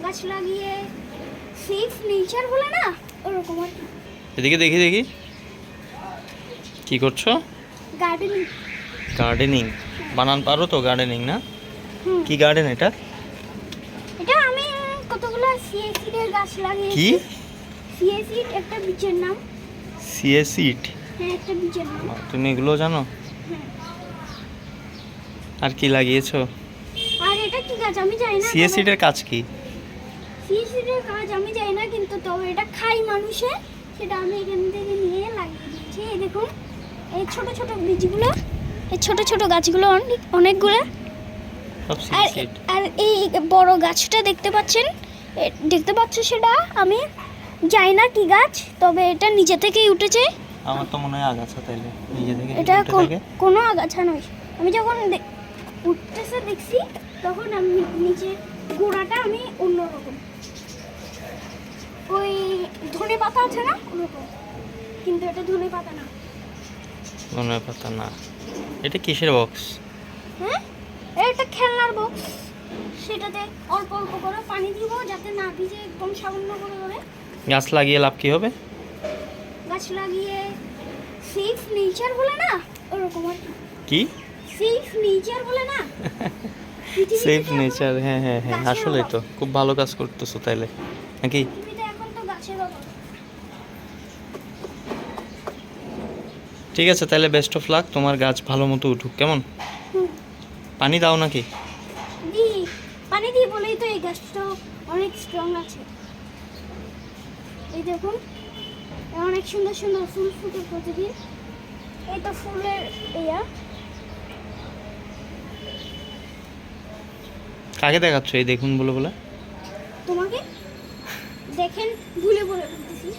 গাছ লাগিয়ে safe nature বলে না, ওরকম আর কি। এদিকে দেখি দেখি কি করছো? গার্ডেনিং। গার্ডেনিং বানান পারো তো? গার্ডেনিং না, হুম, কি গার্ডেন এটা? এটা আমি কতগুলো সিএসিড এর গাছ লাগিয়েছি। কি সিএসিড একটা বীজের নাম। সিএসিড? হ্যাঁ, একটা বীজের নাম। তুমি এগুলো জানো? হ্যাঁ। আর কি লাগিয়েছো? আর এটা কি গাছ আমি জানি না। সিএসিড এর কাজ কি? সিএসিড এর গাছ আমি জানি না, কিন্তু তবে এটা খাই মানুষে, সেটা আমি এখান থেকে নিয়ে লাগিয়ে দিচ্ছি। এই দেখুন, এই ছোট ছোট বীজগুলো, এই ছোট ছোট গাছগুলো অনেকগুলো। সব আর সিএসিড? আর এই বড় গাছটা দেখতে পাচ্ছেন, দেখতে পাচ্ছ, সেটা আমি জানি না কি গাছ, তবে এটা নিচে থেকেই উঠেছে। আমার তো মনে হয় আগাছা, তাইলে নিজে থেকে এটা উঠে থাকে। কোনো আগাছা নয়। আমি যখন উঠতেছে দেখছি, তখন আমি নিচে গোড়াটা আমি অন্যরকম, ওই ধনে পাতা আছে না ওরকম, কিন্তু এটা ধনে পাতা না। ধনের পাতা না? এটা কিসের বক্স? হ্যাঁ, এটা খেলনার বক্স। সেটাতে অল্প অল্প করে পানি দিব, যাতে না ভিজে, একদম সামান্য করে করে। গাছ লাগিয়ে লাভ কি হবে? গাছ লাগিয়ে সেফ নেচার বলে না, ওরকম আর কি। কি সেফ নেচার বলে না, পৃথিবীতে সেফ তো এখন নেচার? হ্যাঁ হ্যাঁ হ্যাঁ, গাছের আসলেই অভাব। তো খুব ভালো কাজ করতেছো তাইলে, নাকি? পৃথিবীতে এখন তো গাছের অভাব। ঠিক আছে, তাহলে বেস্ট অফ লাক, তোমার গাছ ভালো মতো উঠুক, কেমন? হুম, পানি দাও নাকি? দিই, পানি দিই বলেই তো এই গাছটা অনেক স্ট্রং আছে। এই দেখুন, অনেক সুন্দর সুন্দর ফুল ফুটে প্রতিদিন। এই তো ফুলের ইয়া। কাকে দেখাচ্ছ এই দেখুন বলে বলে? তোমাকে দেখেন ভুলে বলে বলতেছি।